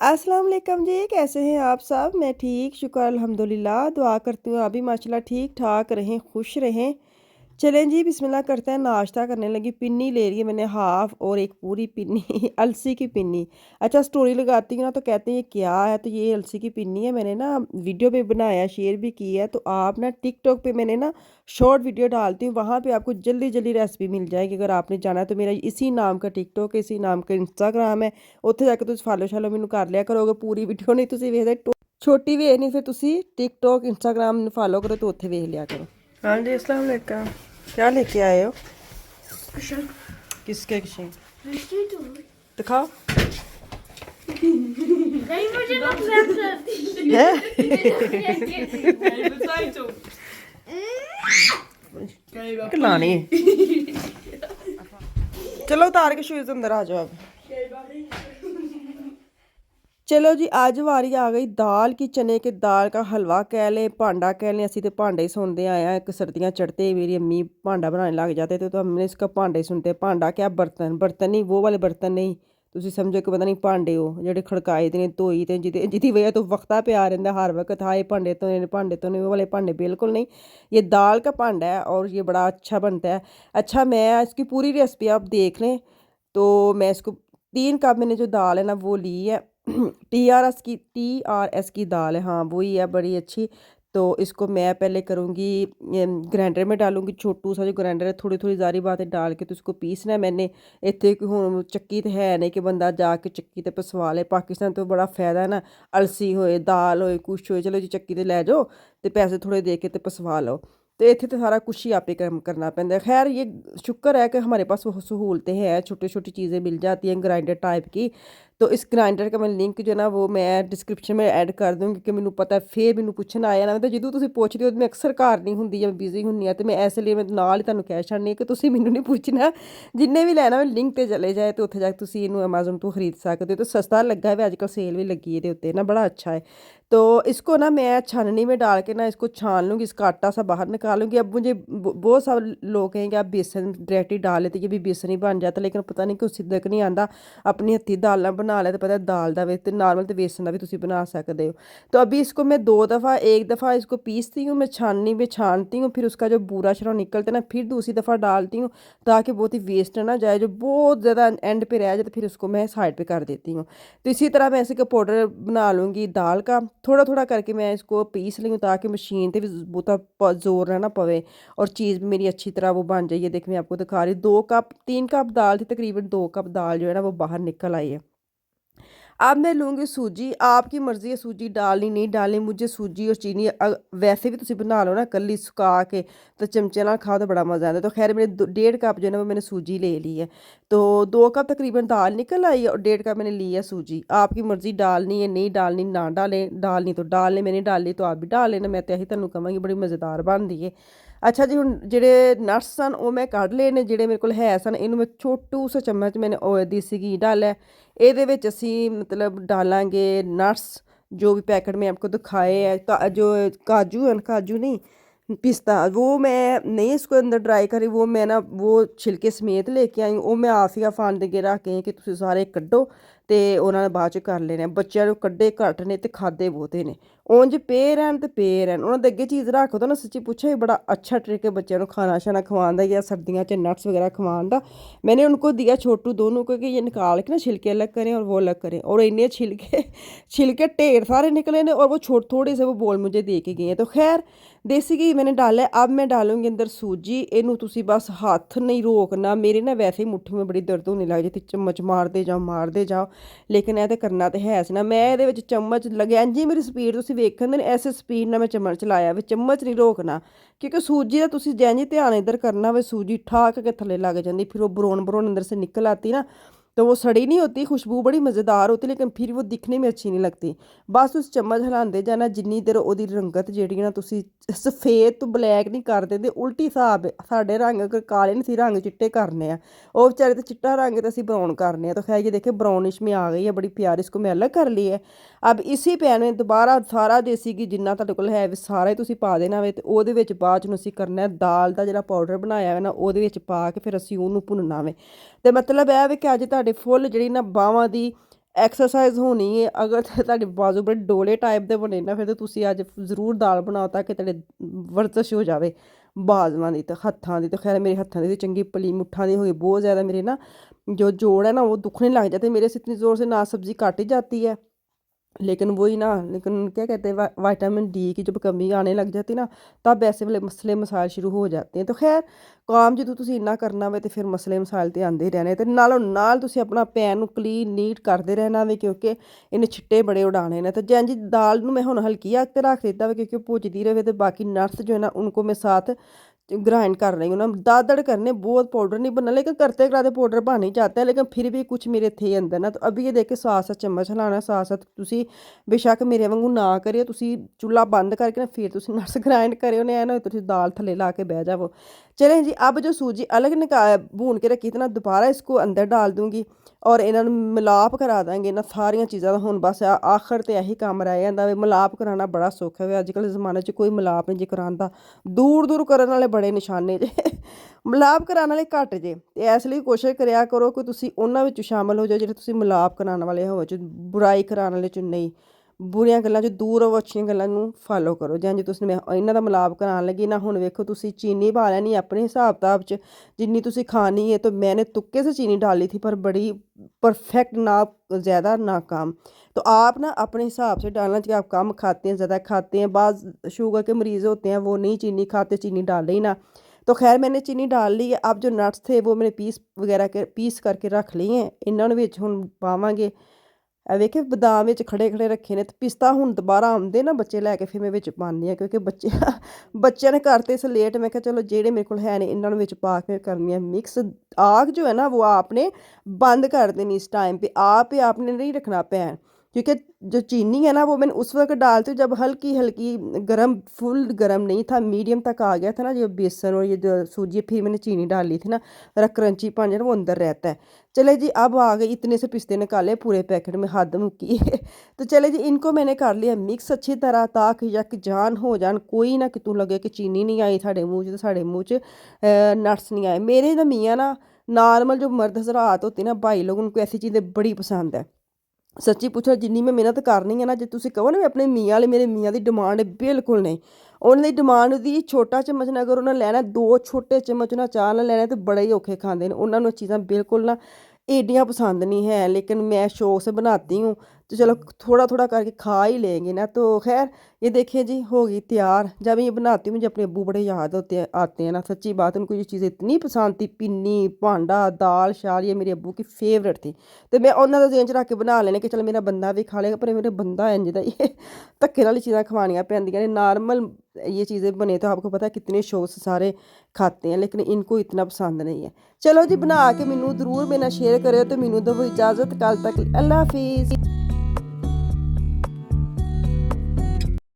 अस्सलाम वालेकुम जी, कैसे हैं आप सब? मैं ठीक, शुक्र अल्हम्दुलिल्लाह। दुआ करती हूँ आप भी माशाल्लाह ठीक-ठाक रहें, खुश रहें। चलें जी, बिस्मिल्लाह करते हैं। नाश्ता करने लगी, पिन्नी ले रही है मैंने हाफ़ और एक पूरी पिन्नी अलसी की पिन्नी। अच्छा, स्टोरी लगाती हूँ ना तो कहते हैं ये क्या है? तो ये अलसी की पिन्नी है। मैंने ना वीडियो पे बनाया, शेयर भी की है। तो आप ना टिकटॉक पे मैंने ना शॉर्ट वीडियो डालती हूँ, वहाँ पे आपको जल्दी-जल्दी रेसिपी मिल जाएगी। अगर आपने जाना है तो मेरा इसी नाम का टिकटॉक है, इसी नाम का इंस्टाग्राम है। ਉੱਥੇ ਜਾ ਕੇ ਤੁਸੀਂ ਫਾਲੋ ਸ਼ਾਲੋ ਮੈਨੂੰ ਕਰ ਲਿਆ ਕਰੋ। ਅਗਰ ਪੂਰੀ ਵੀਡੀਓ ਨਹੀਂ ਤੁਸੀਂ ਵੇਖਦੇ, ਛੋਟੀ ਵੇਖਣੀ ਫਿਰ ਤੁਸੀਂ टिकटॉक इंस्टाग्राम ਨੂੰ फॉलो करो तो ਉੱਥੇ ਵੇਖ लिया करो। हाँ जी, अस्सलाम वालेकुम। क्या लेके आए हो? कुशन किसके किशन रिश्ते तो दिखाओ। नहीं मुझे ना प्रेम करती है लानी चलो उतार के शूज अंदर आ जाओ अब। चलो जी, आज वारी आ गई दाल की। चने के दाल का हलवा कह लें, भांडा कह लें। असी तो भांडे ही सुनते आए हैं। एक सर्दियाँ चढ़ते ही मेरी अम्मी भांडा बनाने लग जाते थे, तो हमने इसका भांडे ही सुनते। भांडा क्या, बर्तन। बर्तन नहीं, वो वाले बर्तन नहीं, ਤੁਸੀਂ ਸਮਝੋ ਕਿ ਪਤਾ ਨਹੀਂ ਭਾਂਡੇ ਉਹ ਜਿਹੜੇ ਖੜਕਾਏ ਦੇ ਨੇ, ਧੋਈ ਤੇ ਜਿਹਦੀ ਵਜ੍ਹਾ ਤੋਂ ਵਕਤਾ ਪਿਆ ਰਹਿੰਦਾ हर वक्त। हाँ, ये भांडे तो भांडे तो नहीं, वो वाले भांडे बिल्कुल नहीं। ये दाल का भांडा है और ये बड़ा अच्छा बनता है। अच्छा, मैं इसकी पूरी रेसिपी आप देख लें। तो मैं इसको 3 कप मैंने जो दाल है ना वो ली है। टी आर एस की दाल है, हाँ वही है, बड़ी अच्छी। तो इसको मैं पहले करूँगी, ग्राइंडर में डालूँगी। छोटू सा जो ग्राइंडर है, थोड़ी थोड़ी सारी बातें डाल के तो इसको पीसना है मैंने। इतने हूँ चक्की तो है नहीं कि बंदा जाके चक्की ते पसवा ले। पाकिस्तान तो बड़ा फायदा है ना, अलसी होए, दाल होए, कुछ होए, चलो जी चक्की ते लै जाओ तो पैसे थोड़े दे के तो पसवा लो। तो इतने तो सारा कुछ ही आपे करना पैंदा। खैर, ये शुक्र है कि हमारे पास वो सहूलतें हैं, छोटी छोटी चीज़ें मिल जाती हैं ग्राइंडर टाइप की। तो इस ग्राइंडर का मैं लिंक जो ना वो मैं डिस्क्रिप्शन में ऐड कर दूँगी, क्योंकि ਮੈਨੂੰ ਪਤਾ ਫਿਰ ਮੈਨੂੰ ਪੁੱਛਣ ਆਇਆ ਨਾ, ਤਾਂ ਜਦੋਂ ਤੁਸੀਂ ਪੁੱਛਦੇ ਹੋ ਮੈਂ ਅਕਸਰ ਘਰ ਨਹੀਂ ਹੁੰਦੀ ਜਾਂ ਬਿਜ਼ੀ ਹੁੰਦੀ ਆ, ਤੇ ਮੈਂ ਇਸ ਲਈ ਮੈਂ ਨਾਲ ਹੀ ਤੁਹਾਨੂੰ ਕਹਿ ਛੱਡਣੀ ਕਿ ਤੁਸੀਂ ਮੈਨੂੰ ਨਹੀਂ ਪੁੱਛਣਾ। ਜਿੰਨੇ ਵੀ ਲੈਣਾ ਲਿੰਕ ਤੇ ਚਲੇ ਜਾਏ ਤੇ ਉੱਥੇ ਜਾ ਕੇ ਤੁਸੀਂ ਇਹਨੂੰ अमेज़न ਤੋਂ ਖਰੀਦ ਸਕਦੇ हो। तो सस्ता लगा है, आजकल सेल भी लगी है ਇਹਦੇ ਉੱਤੇ ना, बड़ा अच्छा है। तो इसको ना मैं छाननी में डाल के ना इसको छान लूँगी, इसका आटा सा बाहर निकालूंगी। अब मुझे बहुत सारे लोग कहेंगे आप बेसन डायरेक्ट ही डाल लेते, ये भी बेसन ही बन जाता, लेकिन पता नहीं क्यों सिद्धक नहीं आंदा। अपनी हत्थी दाल ना बना ले तो पता दाल का तो नॉर्मल तो बेसन का भी तुम बना सकते हो। तो अभी इसको मैं 2 दफ़ा, एक दफ़ा इसको पीसती हूँ, मैं छाननी में छानती हूँ, फिर उसका जो बूरा शरा निकलता है ना, फिर दूसरी दफ़ा डालती हूँ, ताकि बहुत ही वेस्ट ना जाए। जो बहुत ज़्यादा एंड पे रह जाए तो फिर उसको मैं साइड पे कर देती हूँ। तो इसी तरह मैं ऐसे का पाउडर बना लूँगी दाल का, थोड़ा थोड़ा करके मैं इसको पीस लूँ, ताकि मशीन पर भी बहुता जोर ना पवे और चीज़ भी मेरी अच्छी तरह वो बन जाइए। देख मैं आपको दिखा रही, 3 कप दाल थी, तकरीबन 2 कप दाल जो है ना वो बाहर निकल आई है। अब मैं लूँगी सूजी। आपकी मर्ज़ी है सूजी डालनी नहीं डालनी। मुझे सूजी और चीनी वैसे भी तुम बना लो ना कली सुका के, तो चमचे नाल खाओ तो बड़ा मज़ा आता। तो खैर मेरे 1.5 कप जो है ना वो मैंने सूजी ले ली है। तो 2 कप तकरीबन दाल निकल आई और 1.5 कप मैंने ली है सूजी। आपकी मर्ज़ी डालनी है नहीं डालनी ना डालें, डालनी तो डाल लें, मैंने डाली तो आप भी डाल लेना। मैं तो यही तुहानूं कहांगी, बड़ी मज़ेदार बनती है। अच्छा जी, हुण ਜਿਹੜੇ ਨਟਸ ਸਨ ਉਹ ਮੈਂ ਕੱਢ ਲਏ ਨੇ, ਜਿਹੜੇ ਮੇਰੇ ਕੋਲ ਹੈ ਸਨ। ਇਹਨੂੰ ਮੈਂ ਛੋਟੂ ਸਾ ਚਮਚ मैंने देसी घी डाला है। ਇਹਦੇ ਵਿੱਚ ਅਸੀਂ मतलब डालेंगे नट्स, जो भी पैकेट में आपको दिखाए है। जो काजू है, काजू नहीं, पिस्ता, वो मैं नहीं इसको अंदर ड्राई करी, वो मैं ना वो छिलके समेत लेके आई। वो मैं आफिया फंड के रख के कि तुम सारे कड्डो ਤੇ ਉਹਨਾਂ ਨੇ ਬਾਅਦ ਚ ਕਰ ਲੈਣੇ। ਬੱਚਿਆਂ ਨੂੰ ਕੱਢੇ ਘੱਟ ਨੇ ਤੇ ਖਾਦੇ ਬਹੁਤੇ ਨੇ। ਉਂਝ ਪੇ ਰਹਿਣ ਤੇ ਪੇ ਰਹਿਣ, ਉਹਨਾਂ ਦੇ ਅੱਗੇ ਚੀਜ਼ ਰੱਖ ਦੋ ਨਾ, ਸੱਚੀ ਪੁੱਛੋ ये बड़ा अच्छा ट्रिक है बच्चों को खाना शाना खवाने का या सर्दियों च नट्स वगैरह खवाने का। मैंने उनको दिया छोटू दोनों को कि ये निकाल के ना छिलके अलग करें और वो अलग करें। और इन्ने छिलके छिलके ढेर सारे निकले ने और वो थोड़े से वो बोल मुझे दे के गए हैं। तो खैर देसी घी मैंने डाला है। अब मैं डालूंगी अंदर सूजी। इनू तुसी बस हाथ नहीं रोकना। मेरे ना वैसे ही मुट्ठी में बड़ी दर्द होने लग जाती, चम्मच मारते जाओ, लेकिन ਇਹ ਤੇ ਕਰਨਾ ਤੇ ਹੈ ਸੀ ਨਾ। ਮੈਂ ਇਹਦੇ ਵਿੱਚ ਚਮਚ ਲੱਗਿਆ ਜੀ, ਮੇਰੀ ਸਪੀਡ ਤੁਸੀਂ ਵੇਖਣ ਦੇ ਐਸੇ ਸਪੀਡ ਨਾਲ ਮੈਂ ਚਮਚ ਚਲਾਇਆ ਵੀ ਚਮਚ ਨਹੀਂ ਰੋਕਣਾ, ਕਿਉਂਕਿ ਸੂਜੀ ਦਾ ਤੁਸੀਂ ਜੈਂ ਧਿਆਨ ਇੱਧਰ करना वे सूजी ਠਾਕ के थले लग जाती, फिर वो ब्राउन अंदर से निकल आती ना, तो वो सड़ी नहीं होती, खुशबू बड़ी मज़ेदार होती, लेकिन फिर वो दिखने में अच्छी नहीं लगती। बस उस चम्मच हिलाते जाना, जिन्नी देर ਉਹਦੀ रंगत ਜਿਹੜੀ ਨਾ ਤੁਸੀਂ सफ़ेद तो ब्लैक नहीं कर देते, उल्टी हिसाब साढ़े रंग अगर काले नहीं, रंग चिट्टे करने हैं, वो बेचारे तो चिट्टा रंग तो असी ब्राउन करने हैं। तो खैर ये देखे ब्राउनिश में आ गई है, बड़ी प्यारी। इसको मैं अलग कर ली है। अब इसी पैन में दोबारा सारा देसी घी जिन्ना तुहाडे कोल है सारा ही तुसीं पा देना वे। ते ਉਹਦੇ ਵਿੱਚ ਬਾਅਦ ਨੂੰ ਅਸੀਂ करना है दाल ਦਾ ਜਿਹੜਾ ਪਾਊਡਰ ਬਣਾਇਆ ਹੈ ਨਾ, ਉਹਦੇ ਵਿੱਚ ਪਾ ਕੇ ਫਿਰ ਅਸੀਂ ਉਹਨੂੰ ਭੁੰਨਣਾ ਵੇ। ਤੇ ਮਤਲਬ ਇਹ ਵੇ ਕਿ ਅੱਜ ਤੁਹਾਡੇ ਫੁੱਲ ਜਿਹੜੀ ਨਾ ਬਾਹਾਂ ਦੀ ਐਕਸਰਸਾਈਜ਼ ਹੋਣੀ ਹੈ। ਅਗਰ ਤੁਹਾਡੇ ਬਾਜ਼ੂ ਬੜੇ ਡੋਲੇ ਟਾਈਪ ਦੇ ਬਣੇ ਨਾ, ਫਿਰ ਤਾਂ ਤੁਸੀਂ ਅੱਜ ਜ਼ਰੂਰ ਦਾਲ ਬਣਾਓ ਤਾਂ ਕਿ ਤੁਹਾਡੇ ਵਰਜ਼ਿਸ਼ ਹੋ ਜਾਵੇ ਬਾਜ਼ੂਆਂ ਦੀ ਤੇ ਹੱਥਾਂ ਦੀ। ਤਾਂ ਖੈਰ ਮੇਰੇ ਹੱਥਾਂ ਦੀ ਵੀ ਚੰਗੀ ਪਲੀ, ਮੁੱਠਾਂ ਦੀ ਹੋਈ बहुत ज़्यादा। मेरे ना जो जोड़ है ना वो दुखने लग जाते हैं मेरे से, इतनी ज़ोर से ना सब्ज़ी काटी जाती है। लेकिन वही ना, लेकिन क्या कहते हैं विटामिन डी की जब कमी आने लग जाती ना, तब ऐसे वाले मसले मसाइल शुरू हो जाते हैं। तो खैर काम जो ਤੁਸੀਂ ਇੰਨਾ ਕਰਨਾ ਵੇ ਤੇ ਫਿਰ ਮਸਲੇ ਮਸਾਇਲ ਤੇ ਆਉਂਦੇ ਹੀ ਰਹਿਣੇ, ਤੇ ਨਾਲੋਂ ਨਾਲ ਤੁਸੀਂ ਆਪਣਾ ਪੈਨ ਨੂੰ ਕਲੀਨ ਨੀਟ ਕਰਦੇ ਰਹਿਣਾ ਵੇ, ਕਿਉਂਕਿ ਇਹਨੇ ਛਿੱਟੇ ਬੜੇ ਉਡਾਣੇ ਨੇ। ਤੇ ਜੈਨ जी दाल ਨੂੰ ਮੈਂ ਹੁਣ ਹਲਕੀ ਅੱਗ ਤੇ ਰੱਖ ਦਿੱਤਾ ਵੇ, क्योंकि ਭੁੱਜਦੀ ਰਹੇ। ਤੇ ਬਾਕੀ नट्स जो है ना उनको मैं साथ ग्राइंड कर रही हूँ ना, दादड़ करने, बहुत पाउडर नहीं बनना, लेकिन करते कराते पाउडर बन ही जाता है। लेकिन फिर भी कुछ मेरे थे अंदर ना, तो अभी ये देख के साथ साथ चम्मच हिलाना, साथ साथ तुसी बेशक मेरे वांगू ना करियो, तुसी चूल्हा बंद करके ना फिर तुसी नट्स ग्राइंड करियो ने, ना तुसी दाल थले ला के बह जाओ। चलें जी, अब जो सूजी अलग निकाल भून के रखी थी ना, दोबारा इसको अंदर डाल दूँगी और इन्हों मिलाप करा देंगे ना सारिया चीज़ों का। हुण बस आखिर तो यही काम रह जाता है, मिलाप कराना बड़ा सौखा है। अजकल जमाने च कोई मिलाप नहीं जी करांदा, दूर दूर करने वाले बड़े निशाने जे मिलाप कराने वाले घट जे। ते इसलिए कोशिश करिया करो कि तुसी उन्हां विच शामिल हो जाओ जिहड़े तुसी मिलाप कराने वाले हो, बुराई कराने वाले च नहीं। बुरियां गल्लां च दूर रहो, अच्छियां गल्लां नूं फॉलो करो। जां जे तुसीं मैं इन्हां दा मिलाप करान लगी ना, हुण वेखो तुसी चीनी पा लैनी अपने हिसाब किताब च जिन्नी तुसी खानी है। तो मैंने तुक्के से चीनी डाली थी, पर बड़ी परफेक्ट ना ज़्यादा ना कम। तो आप ना अपने हिसाब से डालना चाहिए, आप कम खाते हैं ज़्यादा खाते हैं, बाज़ शुगर के मरीज़ होते हैं वो नहीं चीनी खाते, चीनी डाल ही ना। तो खैर मैंने चीनी डाल ली है। अब जो नट्स थे वो मैंने पीस करके रख लिए हैं, इन्होंने विच हुण पावांगे। ਵੇਖੇ ਬਦਾਮ ਵਿੱਚ ਖੜੇ ਖੜੇ ਰੱਖੇ ਨੇ, ਤੇ ਪਿਸਤਾ ਹੁਣ ਦੁਬਾਰਾ ਆਉਂਦੇ ਨਾ ਬੱਚੇ ਲੈ ਕੇ, ਫਿਰ ਮੈਂ ਵਿੱਚ ਪਾਉਂਦੀ ਹਾਂ, ਕਿਉਂਕਿ ਬੱਚਿਆਂ ਨੇ करते से लेट। मैं कहा चलो जेड़े मेरे को है ने इन्होंने विच पा के करनी है मिक्स। आग जो है ना वो आपने बंद कर देनी इस टाइम पे, आप ही आपने नहीं रखना पैन, क्योंकि जो चीनी है ना वो मैंने उस वक्त डालती हूँ जब हल्की हल्की गरम, फुल गरम नहीं था, मीडियम तक आ गया था ना जो बेसन और ये जो सूजी। फिर मैंने चीनी डाल ली थी ना, ज़रा क्रंची पन वो अंदर रहता है। चले जी, अब आ गए इतने से पिस्ते निकाले पूरे पैकेट में, हद मुक्की है। तो चले जी, इनको मैंने कर लिया मिक्स अच्छी तरह, ताकि यक जान हो जान, कोई ना कितों लगे कि चीनी नहीं आई साढ़े मुँह च, तो साढ़े मुँह च नट्स नहीं आए। मेरे ना मियाँ ना नॉर्मल जो मर्द हज़रात होते ना भाई लोग, उनको ऐसी चीज़ें बड़ी पसंद है। सच्ची पूछो जिन्नी मैं मेहनत करनी है ना, जे तुसीं कहो ना मैं अपने मियाँ वाले, मेरे मियाँ की डिमांड बिल्कुल नहीं। उन्होंने डिमांड दी छोटा चम्मच ना, अगर उन्हें लैना 2 छोटे चम्मच ना चाह् नाल लैने, तो बड़े ही औखे खांदे ने। उन्होंने चीज़ां बिल्कुल ना एडियां पसंद नहीं है, लेकिन मैं शौक से बनाती हूँ, तो चलो थोड़ा थोड़ा करके खा ही लेंगे ना। तो खैर ये देखिए जी हो गई तैयार। जब ये बनाती हूँ मुझे अपने अब्बू बड़े याद होते हैं आते हैं ना, सच्ची बात। उनको ये चीज़ इतनी पसंद थी, पिन्नी भांडा दाल शाल, ये मेरे अब्बू की फेवरेट थी। तो मैं उन्होंने देन च रख के बना लेने कि चलो मेरा बंदा भी खा लेगा, पर मेरा बंदा इंज दा ये धक्के वाली चीज़ां खवानियां पैंदियां ने। नॉर्मल ये चीज़ें बने तो आपको पता है कितने शौक से सारे खाते हैं, लेकिन इनको इतना पसंद नहीं है। चलो जी, बना के मैनू ज़रूर मेरे नाल शेयर करो, तो मैनू दो इजाज़त, कल तक अल्लाह हाफिज़।